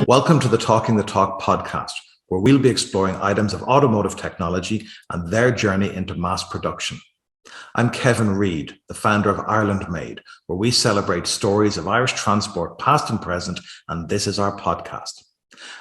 Welcome to the Talking the Talk podcast, where we'll be exploring items of automotive technology and their journey into mass production. I'm Kevin Reid, the founder of Ireland Made, where we celebrate stories of Irish transport, past and present, and this is our podcast.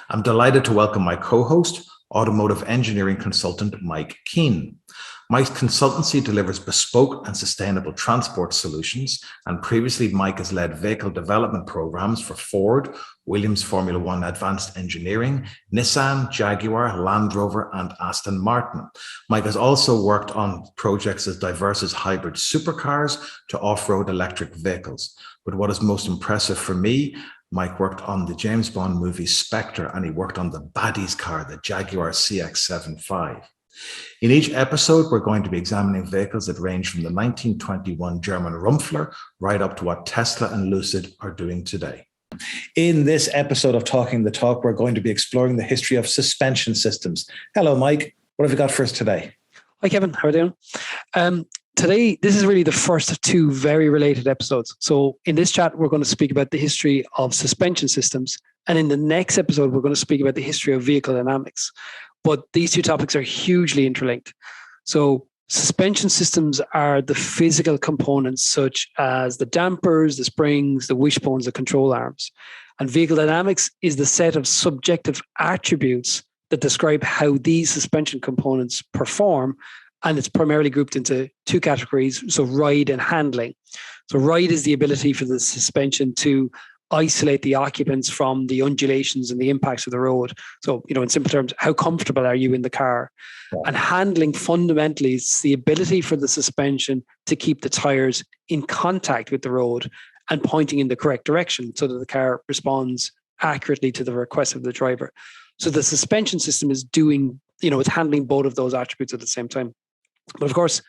I'm delighted to welcome my co-host, Automotive Engineering Consultant Mike Keane. Mike's consultancy delivers bespoke and sustainable transport solutions, and previously Mike has led vehicle development programs for Ford, Williams Formula One Advanced Engineering, Nissan, Jaguar, Land Rover, and Aston Martin. Mike has also worked on projects as diverse as hybrid supercars to off-road electric vehicles. But what is most impressive for me, Mike worked on the James Bond movie Spectre, and he worked on the baddies car, the Jaguar CX-75. In each episode, we're going to be examining vehicles that range from the 1921 German Rumpler right up to what Tesla and Lucid are doing today. In this episode of Talking the Talk, we're going to be exploring the history of suspension systems. Hello, Mike. What have you got for us today? Hi, Kevin. How are you doing? Today, this is really the first of two very related episodes. So in this chat, we're going to speak about the history of suspension systems. And in the next episode, we're going to speak about the history of vehicle dynamics. But these two topics are hugely interlinked. So suspension systems are the physical components such as the dampers, the springs, the wishbones, the control arms. And vehicle dynamics is the set of subjective attributes that describe how these suspension components perform. And it's primarily grouped into two categories, so ride and handling. So ride is the ability for the suspension to isolate the occupants from the undulations and the impacts of the road. So, in simple terms, how comfortable are you in the car? Yeah. And handling fundamentally is the ability for the suspension to keep the tires in contact with the road and pointing in the correct direction so that the car responds accurately to the request of the driver. So the suspension system is doing, it's handling both of those attributes at the same time. But of course,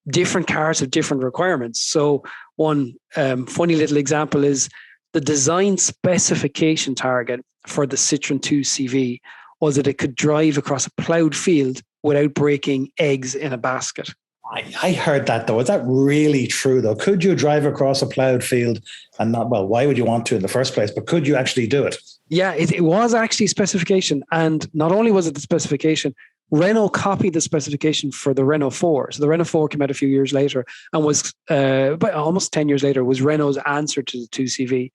different cars have different requirements. So one funny little example is the design specification target for the Citroën 2CV was that it could drive across a ploughed field without breaking eggs in a basket. I heard that, though. Is that really true, though? Could you drive across a ploughed field and not, well, why would you want to in the first place, but could you actually do it? Yeah, it was actually specification. And not only was it the specification, Renault copied the specification for the Renault 4. So the Renault 4 came out a few years later and was, but almost 10 years later, was Renault's answer to the 2CV.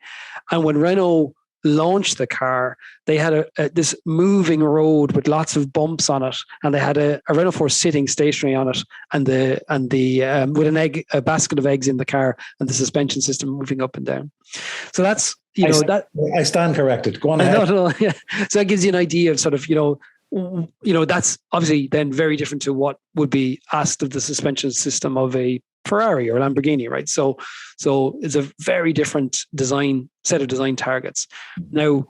And when Renault launched the car, they had this moving road with lots of bumps on it, and they had a Renault 4 sitting stationary on it, and with a basket of eggs in the car, and the suspension system moving up and down. So that's I stand corrected. Go on ahead. No, yeah. So that gives you an idea of sort of that's obviously then very different to what would be asked of the suspension system of a Ferrari or Lamborghini, right? So it's a very different set of design targets. Now,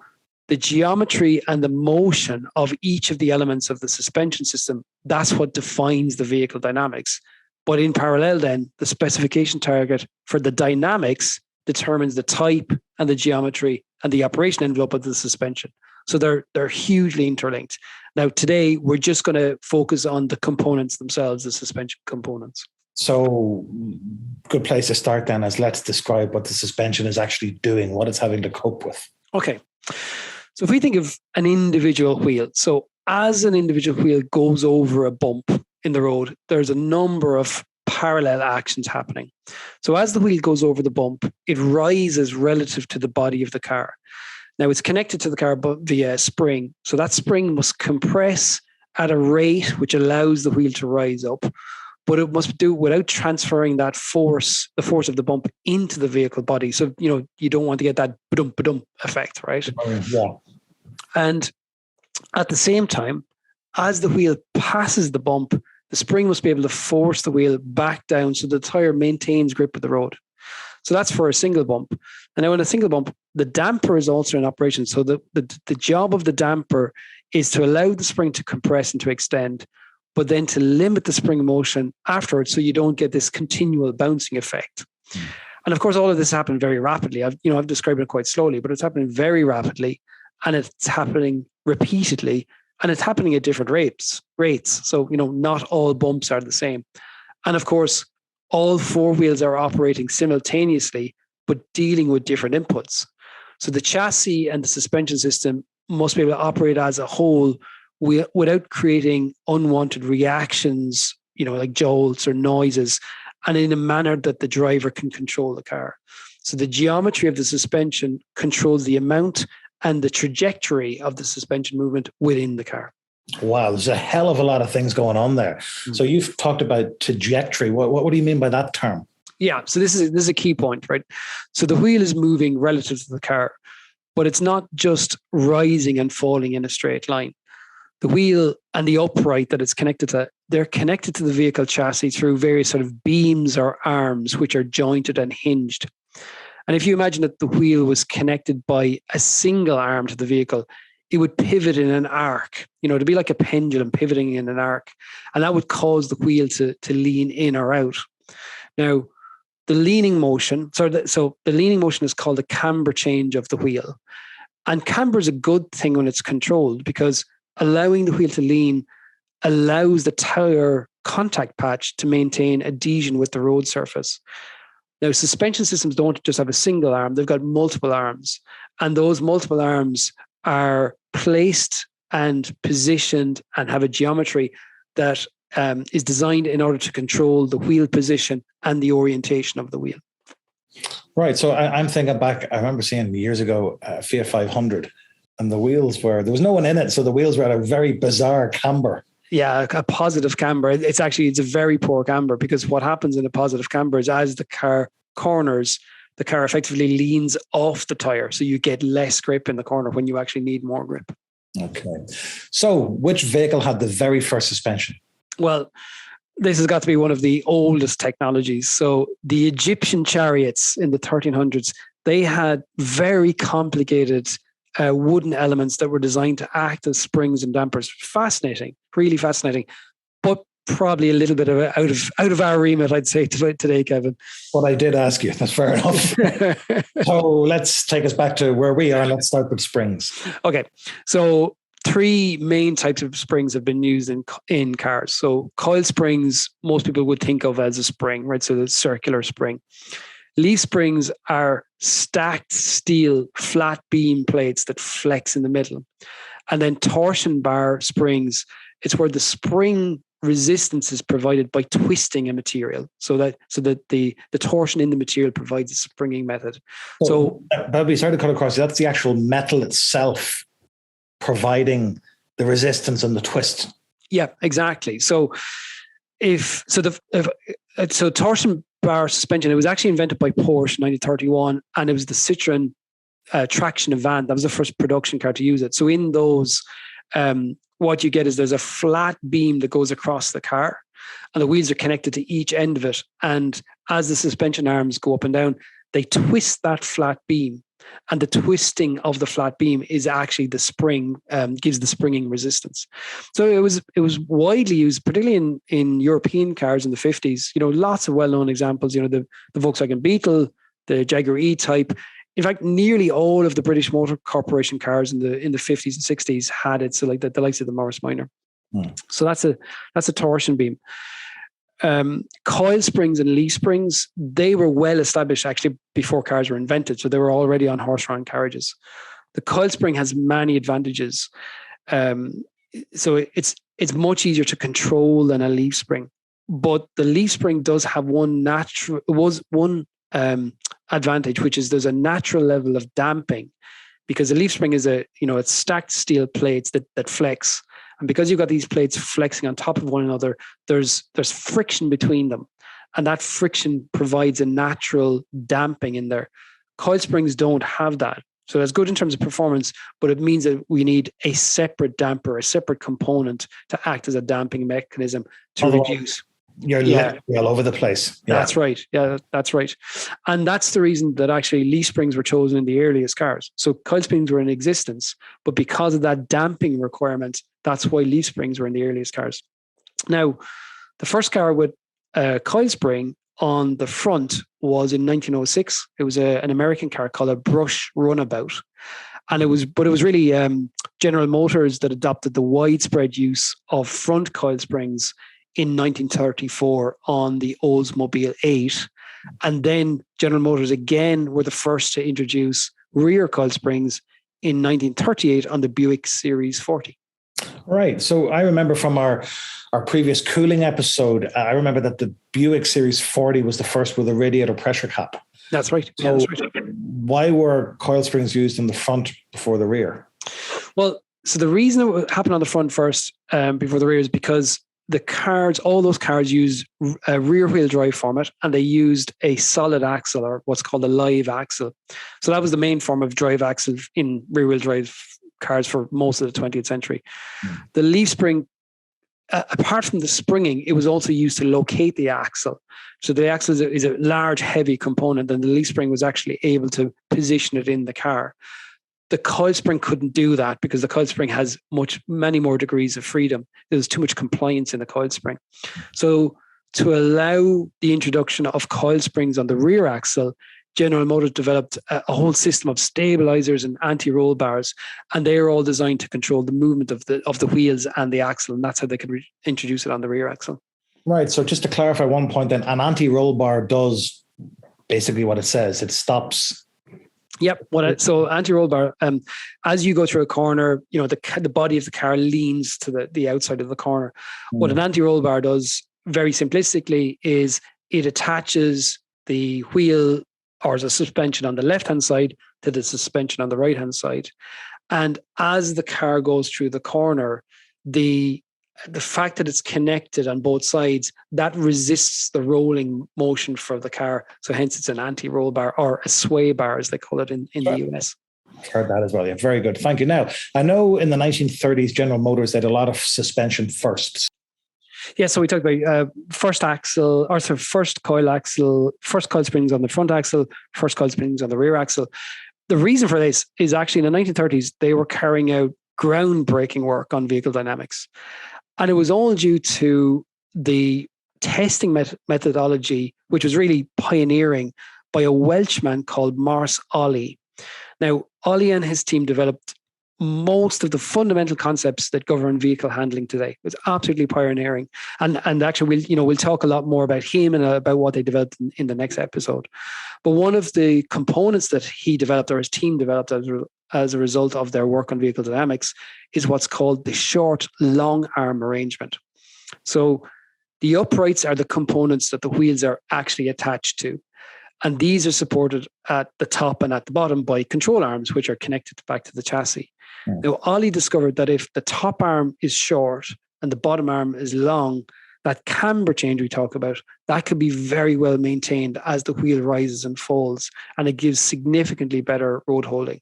the geometry and the motion of each of the elements of the suspension system, that's what defines the vehicle dynamics. But in parallel then, the specification target for the dynamics determines the type and the geometry and the operation envelope of the suspension. So they're hugely interlinked. Now, today, we're just going to focus on the components themselves, the suspension components. So good place to start then is let's describe what the suspension is actually doing, what it's having to cope with. Okay. So if we think of an individual wheel, so as an individual wheel goes over a bump in the road, there's a number of parallel actions happening. So as the wheel goes over the bump, it rises relative to the body of the car. Now it's connected to the car via spring. So that spring must compress at a rate which allows the wheel to rise up, but it must do without transferring that force, the force of the bump, into the vehicle body. So, you don't want to get that ba-dum effect, right? Yeah. And at the same time, as the wheel passes the bump, the spring must be able to force the wheel back down so the tire maintains grip of the road. So that's for a single bump. And now in a single bump, the damper is also in operation. So the job of the damper is to allow the spring to compress and to extend, but then to limit the spring motion afterwards so you don't get this continual bouncing effect. And of course, all of this happened very rapidly. I've described it quite slowly, but it's happening very rapidly, and it's happening repeatedly, and it's happening at different rates. So, not all bumps are the same. And of course, all four wheels are operating simultaneously, but dealing with different inputs. So the chassis and the suspension system must be able to operate as a whole without creating unwanted reactions, like jolts or noises, and in a manner that the driver can control the car. So the geometry of the suspension controls the amount and the trajectory of the suspension movement within the car. Wow, there's a hell of a lot of things going on there. So you've talked about trajectory. What do you mean by that term? Yeah, so this is a key point, right? So the wheel is moving relative to the car, but it's not just rising and falling in a straight line. The wheel and the upright that it's connected to, they're connected to the vehicle chassis through various sort of beams or arms, which are jointed and hinged. And if you imagine that the wheel was connected by a single arm to the vehicle, it would pivot in an arc, to be like a pendulum pivoting in an arc. And that would cause the wheel to lean in or out. Now, the leaning motion, so the leaning motion is called the camber change of the wheel. And camber is a good thing when it's controlled, because allowing the wheel to lean allows the tire contact patch to maintain adhesion with the road surface. Now, suspension systems don't just have a single arm, they've got multiple arms. And those multiple arms are placed and positioned and have a geometry that is designed in order to control the wheel position and the orientation of the wheel. Right. So I'm thinking back, I remember seeing years ago a Fiat 500, and the wheels there was no one in it. So the wheels were at a very bizarre camber. Yeah, a positive camber. It's a very poor camber, because what happens in a positive camber is as the car corners, the car effectively leans off the tire. So you get less grip in the corner when you actually need more grip. Okay. So which vehicle had the very first suspension? Well, this has got to be one of the oldest technologies. So the Egyptian chariots in the 1300s, they had very complicated wooden elements that were designed to act as springs and dampers. Fascinating, really fascinating, but probably a little bit of out of our remit, I'd say today, Kevin. Well, I did ask you. That's fair enough. So let's take us back to where we are. Let's start with springs. Okay, so three main types of springs have been used in cars. So coil springs, most people would think of as a spring, right? So the circular spring. Leaf springs are stacked steel flat beam plates that flex in the middle. And then torsion bar springs, it's where the spring resistance is provided by twisting a material, so that the torsion in the material provides a springing method. So Bobby, sorry to cut across, that's the actual metal itself providing the resistance and the twist. Yeah, exactly. So torsion bar suspension, it was actually invented by Porsche in 1931, and it was the Citroën traction Avant. That was the first production car to use it. So in those, what you get is there's a flat beam that goes across the car, and the wheels are connected to each end of it. And as the suspension arms go up and down, they twist that flat beam. And the twisting of the flat beam is actually the spring, gives the springing resistance. So it was widely used, particularly in European cars in the 50s. Lots of well-known examples. The Volkswagen Beetle, the Jaguar E-Type. In fact, nearly all of the British Motor Corporation cars in the 50s and 60s had it. So like the likes of the Morris Minor. So that's a torsion beam. Coil springs and leaf springs, they were well established actually before cars were invented. So they were already on horse-drawn carriages. The coil spring has many advantages. So it's much easier to control than a leaf spring. But the leaf spring does have one advantage, which is there's a natural level of damping, because a leaf spring is it's stacked steel plates that flex. And because you've got these plates flexing on top of one another, there's friction between them. And that friction provides a natural damping in there. Coil springs don't have that. So that's good in terms of performance, but it means that we need a separate damper, a separate component to act as a damping mechanism to reduce. You're literally all over the place. Yeah. That's right. Yeah, that's right. And that's the reason that actually leaf springs were chosen in the earliest cars. So coil springs were in existence, but because of that damping requirement, that's why leaf springs were in the earliest cars. Now, the first car with a coil spring on the front was in 1906. It was an American car called a Brush Runabout. And it was really General Motors that adopted the widespread use of front coil springs in 1934 on the Oldsmobile 8. And then General Motors again were the first to introduce rear coil springs in 1938 on the Buick Series 40. Right. So I remember from our previous cooling episode, I remember that the Buick Series 40 was the first with a radiator pressure cap. That's right. So that's right. Why were coil springs used in the front before the rear? Well, so the reason it happened on the front first before the rear is because all those cars used a rear wheel drive format, and they used a solid axle, or what's called a live axle. So that was the main form of drive axle in rear wheel drive cars for most of the 20th century. The leaf spring, apart from the springing, it was also used to locate the axle. So the axle is a large, heavy component, and the leaf spring was actually able to position it in the car. The coil spring couldn't do that because the coil spring has many more degrees of freedom. There's too much compliance in the coil spring. So to allow the introduction of coil springs on the rear axle, General Motors developed a whole system of stabilizers and anti-roll bars, and they are all designed to control the movement of the wheels and the axle, and that's how they could introduce it on the rear axle. Right. So just to clarify one point, then, an anti-roll bar does basically what it says. It stops. Yep. So anti-roll bar, as you go through a corner, the body of the car leans to the outside of the corner. What an anti-roll bar does, very simplistically, is it attaches the wheel or the suspension on the left-hand side to the suspension on the right-hand side. And as the car goes through the corner, the fact that it's connected on both sides, that resists the rolling motion for the car. So hence it's an anti-roll bar, or a sway bar, as they call it in the US. I've heard that as well. Yeah, very good. Thank you. Now, I know in the 1930s, General Motors had a lot of suspension firsts. Yeah, so we talked about first coil axle, first coil springs on the front axle, first coil springs on the rear axle. The reason for this is actually in the 1930s, they were carrying out groundbreaking work on vehicle dynamics. And it was all due to the testing methodology, which was really pioneering, by a Welshman called Morris Olley. Now, Olley and his team developed most of the fundamental concepts that govern vehicle handling today. It was absolutely pioneering. And actually, we'll talk a lot more about him and about what they developed in the next episode. But one of the components that he developed, or his team developed as a result of their work on vehicle dynamics, is what's called the short long arm arrangement. So the uprights are the components that the wheels are actually attached to. And these are supported at the top and at the bottom by control arms, which are connected back to the chassis. Now, Olley discovered that if the top arm is short and the bottom arm is long, that camber change we talk about, that could be very well maintained as the wheel rises and falls, and it gives significantly better road holding.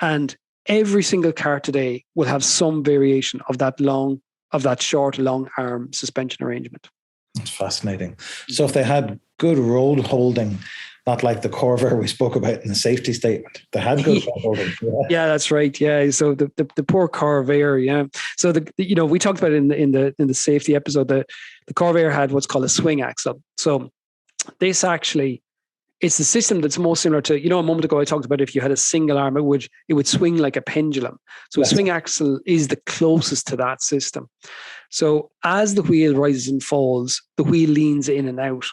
And every single car today will have some variation of that short, long arm suspension arrangement. That's fascinating. So if they had good road holding, not like the Corvair we spoke about in the safety statement, they had good road holding. Yeah, that's right. Yeah. So the poor Corvair. Yeah. So we talked about it in the safety episode. The Corvair had what's called a swing axle. So this actually, it's the system that's most similar to, a moment ago I talked about if you had a single arm, it would swing like a pendulum. So a swing axle is the closest to that system. So as the wheel rises and falls, the wheel leans in and out.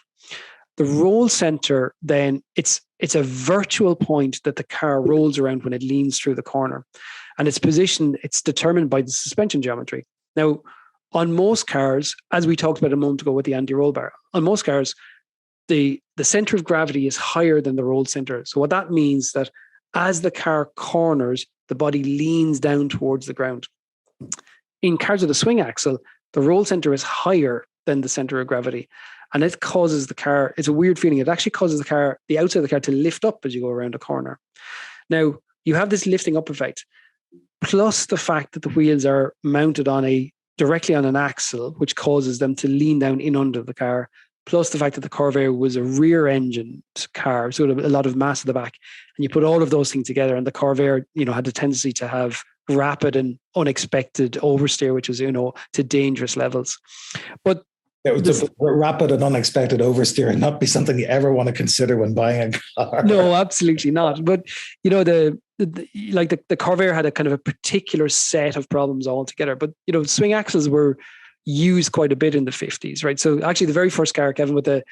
The roll center, then it's a virtual point that the car rolls around when it leans through the corner. And its position, it's determined by the suspension geometry. Now, on most cars, as we talked about a moment ago with the anti-roll bar, on most cars, the center of gravity is higher than the roll center. So what that means that as the car corners, the body leans down towards the ground. In cars with a swing axle, the roll center is higher than the center of gravity. And it causes the car, it's a weird feeling. It actually causes the outside of the car to lift up as you go around a corner. Now, you have this lifting up effect, plus the fact that the wheels are mounted directly on an axle, which causes them to lean down in under the car, plus the fact that the Corvair was a rear engine car, so a lot of mass at the back. And you put all of those things together, and the Corvair, had the tendency to have rapid and unexpected oversteer, which is, to dangerous levels. But the rapid and unexpected oversteer and not be something you ever want to consider when buying a car. No, absolutely not. But the Corvair had a kind of a particular set of problems altogether. But swing axles were used quite a bit in the 50s, right? So actually the very first car, Kevin, with a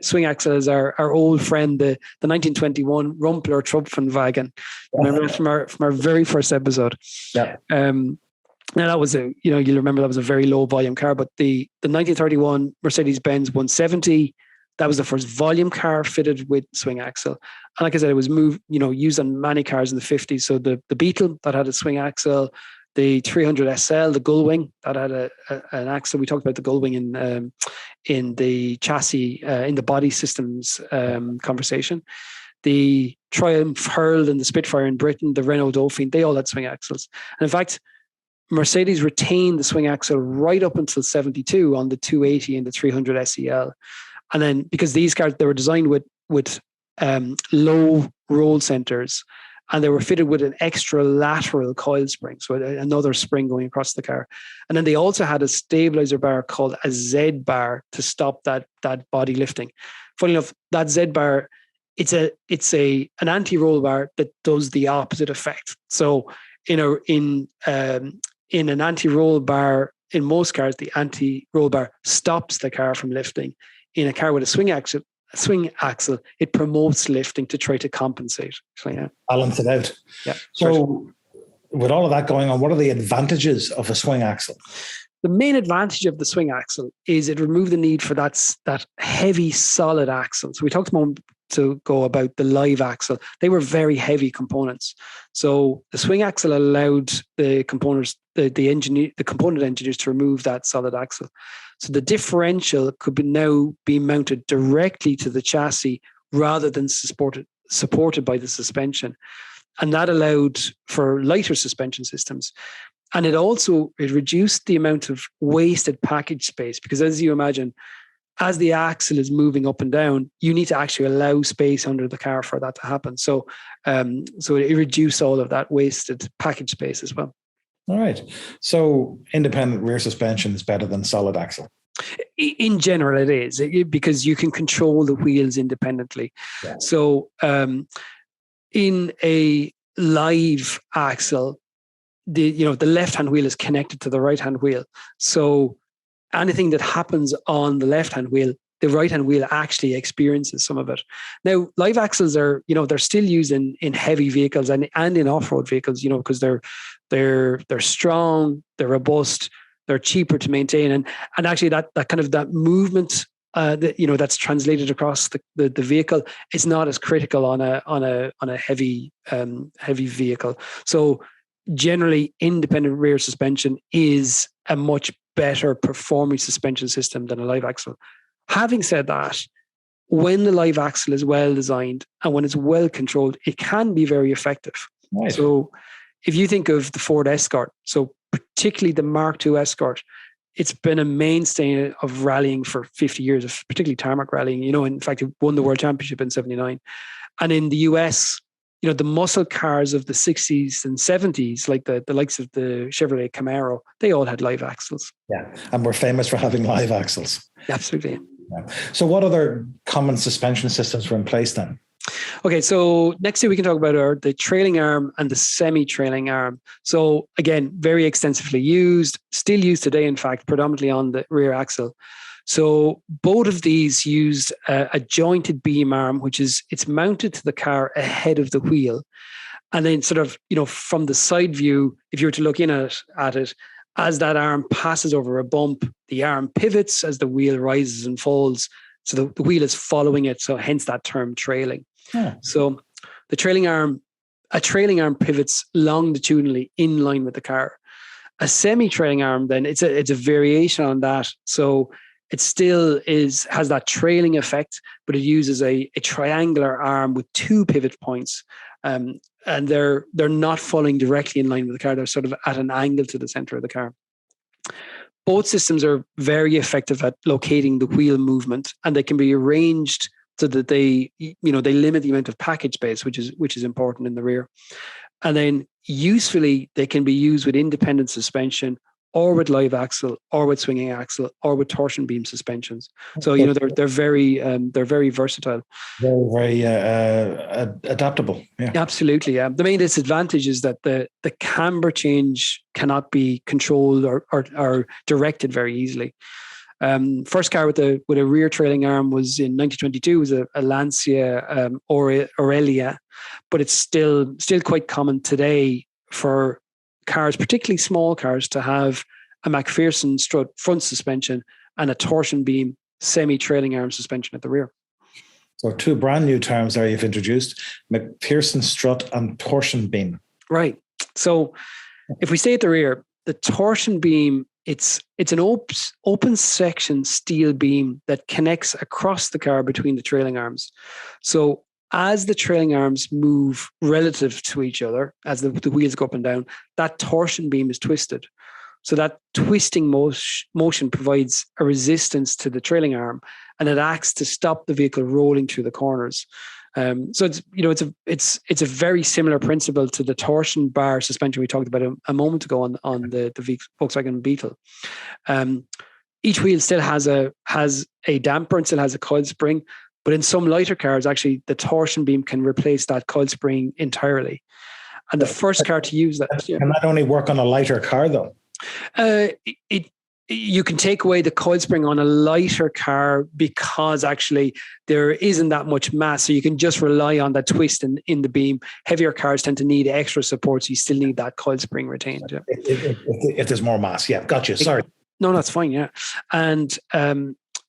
swing axle is our old friend, the 1921 Rumpler Tropfenwagen. Remember that from our very first episode? Yeah. Now that was you'll remember that was a very low volume car, but the 1931 Mercedes Benz 170, that was the first volume car fitted with swing axle. And like I said, it was used on many cars in the 50s. So the Beetle that had a swing axle, the 300 SL, the Gullwing that had an axle. We talked about the Gullwing in the chassis, in the body systems conversation. The Triumph Hurl and the Spitfire in Britain, the Renault Dauphine, they all had swing axles. And in fact, Mercedes retained the swing axle right up until 72 on the 280 and the 300 SEL. And then because these cars, they were designed with low roll centers, and they were fitted with an extra lateral coil spring, so another spring going across the car. And then they also had a stabilizer bar called a Z bar to stop that body lifting. Funny enough, that Z bar, it's an anti-roll bar that does the opposite effect. So in an anti-roll bar, in most cars, the anti-roll bar stops the car from lifting. In a car with a swing axle, it promotes lifting to try to compensate. So, yeah. Balance it out. Yeah. So with all of that going on, what are the advantages of a swing axle? The main advantage of the swing axle is it removed the need for that heavy, solid axle. So we talked a moment ago about the live axle. They were very heavy components. So the swing axle allowed the components, the component engineers to remove that solid axle. So the differential could now be mounted directly to the chassis rather than supported by the suspension. And that allowed for lighter suspension systems. And it reduced the amount of wasted package space, because as you imagine, as the axle is moving up and down, you need to actually allow space under the car for that to happen. So it reduced all of that wasted package space as well. All right. So independent rear suspension is better than solid axle. In general, it is, because you can control the wheels independently. Yeah. So in a live axle, the left-hand wheel is connected to the right-hand wheel. So anything that happens on the left-hand wheel, the right-hand wheel actually experiences some of it. Now, live axles are, they're still used in heavy vehicles and in off-road vehicles, because they're strong, they're robust, they're cheaper to maintain, and actually that kind of that movement that's translated across the vehicle is not as critical on a heavy vehicle. So generally, independent rear suspension is a much better performing suspension system than a live axle. Having said that, when the live axle is well designed and when it's well controlled, it can be very effective. Right. So if you think of the Ford Escort, so particularly the Mark II Escort, it's been a mainstay of rallying for 50 years, of particularly tarmac rallying. In fact, it won the World Championship in 79. And in the US, the muscle cars of the 60s and 70s, like the likes of the Chevrolet Camaro, they all had live axles. Yeah, and we're famous for having live axles. Absolutely. Yeah. So what other common suspension systems were in place then? Okay, so next thing we can talk about are the trailing arm and the semi-trailing arm. So again, very extensively used, still used today, in fact, predominantly on the rear axle. So both of these used a jointed beam arm, it's mounted to the car ahead of the wheel. And then sort of, from the side view, if you were to look in at it, as that arm passes over a bump, the arm pivots as the wheel rises and falls. So the wheel is following it. So hence that term trailing. Yeah. So a trailing arm pivots longitudinally in line with the car. A semi-trailing arm, then it's a variation on that. So it still has that trailing effect, but it uses a triangular arm with two pivot points. And they're not falling directly in line with the car. They're sort of at an angle to the center of the car. Both systems are very effective at locating the wheel movement, and they can be arranged so that they limit the amount of package space, which is important in the rear. And then usefully, they can be used with independent suspension or with live axle, or with swinging axle, or with torsion beam suspensions. So you know they're very versatile. Very, very adaptable. Yeah, absolutely. Yeah, the main disadvantage is that the camber change cannot be controlled or directed very easily. First car with a rear trailing arm was in 1922. It was a Lancia Aurelia, but it's still quite common today for cars, particularly small cars, to have a McPherson strut front suspension and a torsion beam semi-trailing arm suspension at the rear. So two brand new terms there you've introduced: McPherson strut and torsion beam. Right. So if we stay at the rear, the torsion beam, it's an open section steel beam that connects across the car between the trailing arms. So as the trailing arms move relative to each other, as the wheels go up and down, that torsion beam is twisted. So that twisting motion provides a resistance to the trailing arm, and it acts to stop the vehicle rolling through the corners. So it's a very similar principle to the torsion bar suspension we talked about a moment ago on the Volkswagen Beetle. Each wheel still has a damper and still has a coil spring, but in some lighter cars, actually, the torsion beam can replace that coil spring entirely. And the first car to use that can that only work on a lighter car, though? You can take away the coil spring on a lighter car because actually there isn't that much mass. So you can just rely on that twist in the beam. Heavier cars tend to need extra support, so you still need that coil spring retained. Yeah. If there's more mass. Yeah, gotcha. Sorry. No, that's fine. Yeah. And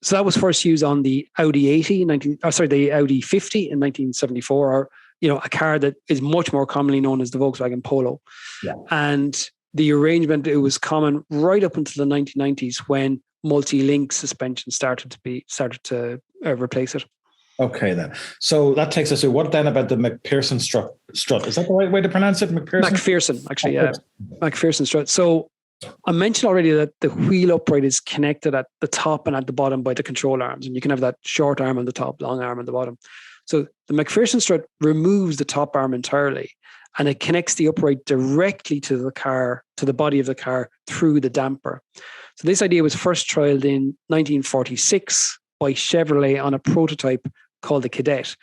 so that was first used on the Audi 50 in 1974, or, a car that is much more commonly known as the Volkswagen Polo. Yeah. And the arrangement, it was common right up until the 1990s when multi-link suspension started to replace it. Okay, then. So that takes us to what then about the McPherson strut? Is that the right way to pronounce it? McPherson, actually, yeah. McPherson strut. So I mentioned already that the wheel upright is connected at the top and at the bottom by the control arms, and you can have that short arm on the top, long arm on the bottom. So the McPherson strut removes the top arm entirely, and it connects the upright directly to the car, to the body of the car through the damper. So this idea was first trialed in 1946 by Chevrolet on a prototype called the Cadet.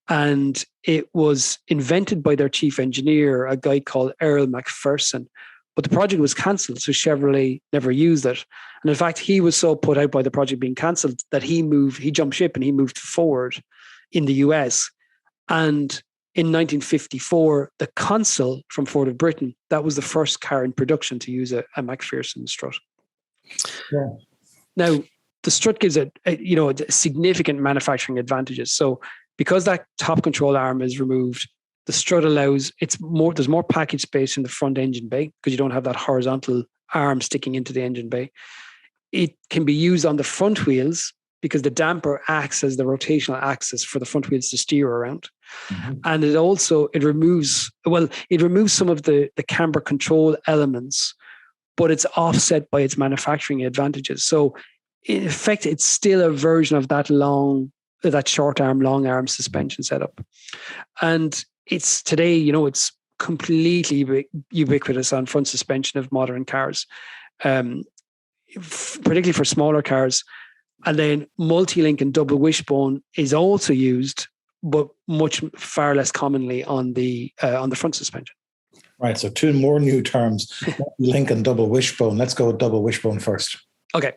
And it was invented by their chief engineer, a guy called Earl McPherson. But the project was cancelled, so Chevrolet never used it. And in fact, he was so put out by the project being cancelled that he jumped ship and he moved forward in the US. And in 1954, the Consul from Ford of Britain, that was the first car in production to use a McPherson strut. Yeah. Now, the strut gives a significant manufacturing advantages. So because that top control arm is removed, the strut allows, there's more package space in the front engine bay because you don't have that horizontal arm sticking into the engine bay. It can be used on the front wheels because the damper acts as the rotational axis for the front wheels to steer around. Mm-hmm. And it removes some of the camber control elements, but it's offset by its manufacturing advantages. So in effect, it's still a version of that short arm, long arm suspension setup. And it's today, it's completely ubiquitous on front suspension of modern cars, particularly for smaller cars. And then multi-link and double wishbone is also used, but far less commonly on the front suspension. Right. So two more new terms: link and double wishbone. Let's go with double wishbone first. Okay.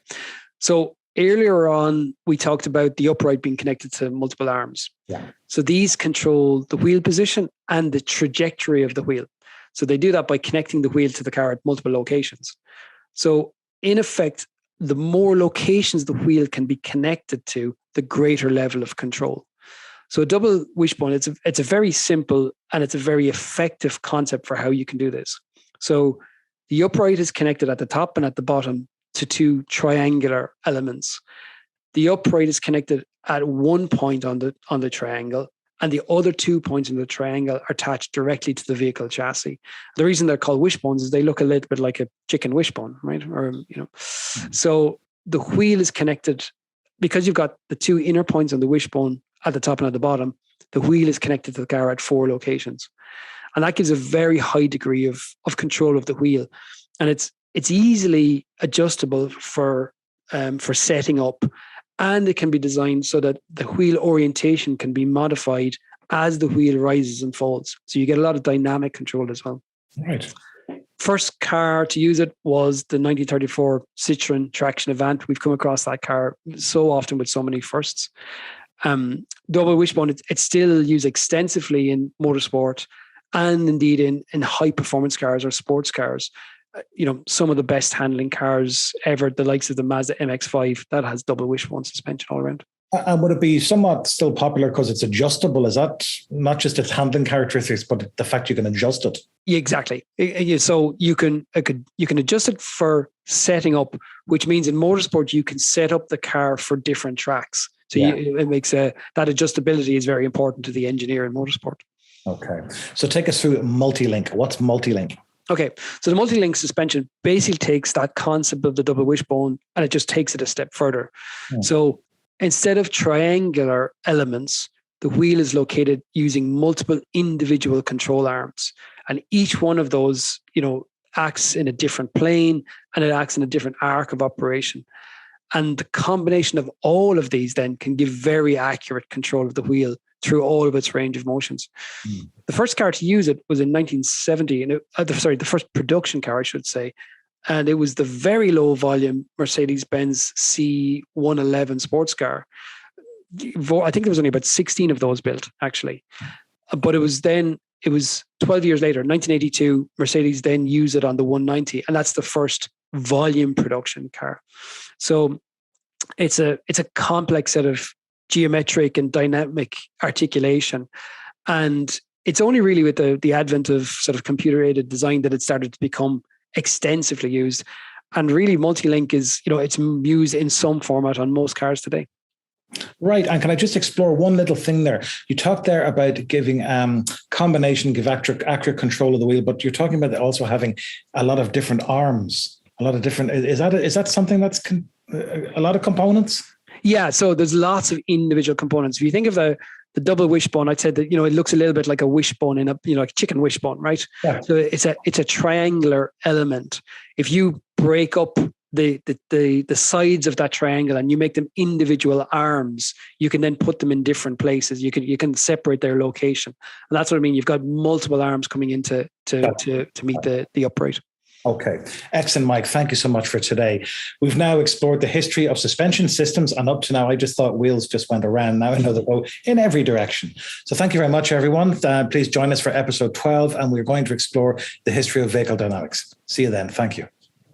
So earlier on, we talked about the upright being connected to multiple arms. Yeah. So these control the wheel position and the trajectory of the wheel. So they do that by connecting the wheel to the car at multiple locations. So in effect, the more locations the wheel can be connected to, the greater level of control. So a double wishbone, it's a very simple and it's a very effective concept for how you can do this. So the upright is connected at the top and at the bottom to two triangular elements. The upright is connected at one point on the triangle, and the other 2 points in the triangle are attached directly to the vehicle chassis. The reason they're called wishbones is they look a little bit like a chicken wishbone, right? So the wheel is connected because you've got the two inner points on the wishbone at the top and at the bottom. The wheel is connected to the car at 4 locations, and that gives a very high degree of control of the wheel. And it's it's easily adjustable for setting up, and it can be designed so that the wheel orientation can be modified as the wheel rises and falls. So you get a lot of dynamic control as well. Right. First car to use it was the 1934 Citroën Traction Avant. We've come across that car so often with so many firsts. Double wishbone, it's still used extensively in motorsport and indeed in high performance cars or sports cars. Some of the best handling cars ever, the likes of the Mazda MX-5, that has double wishbone suspension all around. And would it be somewhat still popular because it's adjustable? Is that not just its handling characteristics, but the fact you can adjust it? Yeah, exactly. So you can adjust it for setting up, which means in motorsport you can set up the car for different tracks. So it makes that adjustability is very important to the engineer in motorsport. Okay, so take us through multi-link. What's multi-link? Okay, so the multi-link suspension basically takes that concept of the double wishbone and it just takes it a step further. So instead of triangular elements, the wheel is located using multiple individual control arms. And each one of those, acts in a different plane and it acts in a different arc of operation. And the combination of all of these then can give very accurate control of the wheel through all of its range of motions. The first car to use it was in 1970, and the first production car, I should say. And it was the very low volume Mercedes Benz C111 sports car. I think there was only about 16 of those built, actually. But it was 12 years later, 1982, Mercedes then used it on the 190. And that's the first volume production car. So it's a complex set of geometric and dynamic articulation. And it's only really with the advent of sort of computer-aided design that it started to become extensively used. And really multi-link is, it's used in some format on most cars today. Right. And can I just explore one little thing there? You talked there about giving combination, give accurate control of the wheel, but you're talking about also having a lot of different arms, a lot of different, is that something that's a lot of components? Yeah. So there's lots of individual components. If you think of the double wishbone, I'd say that, it looks a little bit like a wishbone in like a chicken wishbone, right? Yeah. So it's a triangular element. If you break up the sides of that triangle and you make them individual arms, you can then put them in different places. You can separate their location. And that's what I mean. You've got multiple arms coming in to meet the upright. Okay. Excellent, Mike. Thank you so much for today. We've now explored the history of suspension systems, and up to now, I just thought wheels just went around. Now I know they go in every direction. So thank you very much, everyone. Please join us for episode 12, and we're going to explore the history of vehicle dynamics. See you then. Thank you.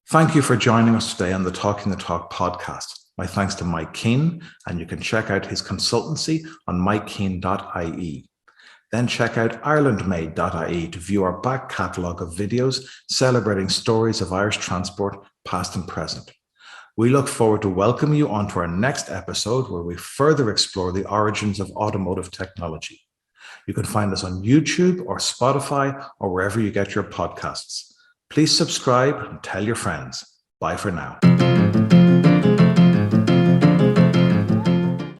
Thank you for joining us today on the Talking the Talk podcast. My thanks to Mike Keane, and you can check out his consultancy on mikekeane.ie. Then check out irelandmade.ie to view our back catalogue of videos celebrating stories of Irish transport, past and present. We look forward to welcoming you onto our next episode where we further explore the origins of automotive technology. You can find us on YouTube or Spotify or wherever you get your podcasts. Please subscribe and tell your friends. Bye for now.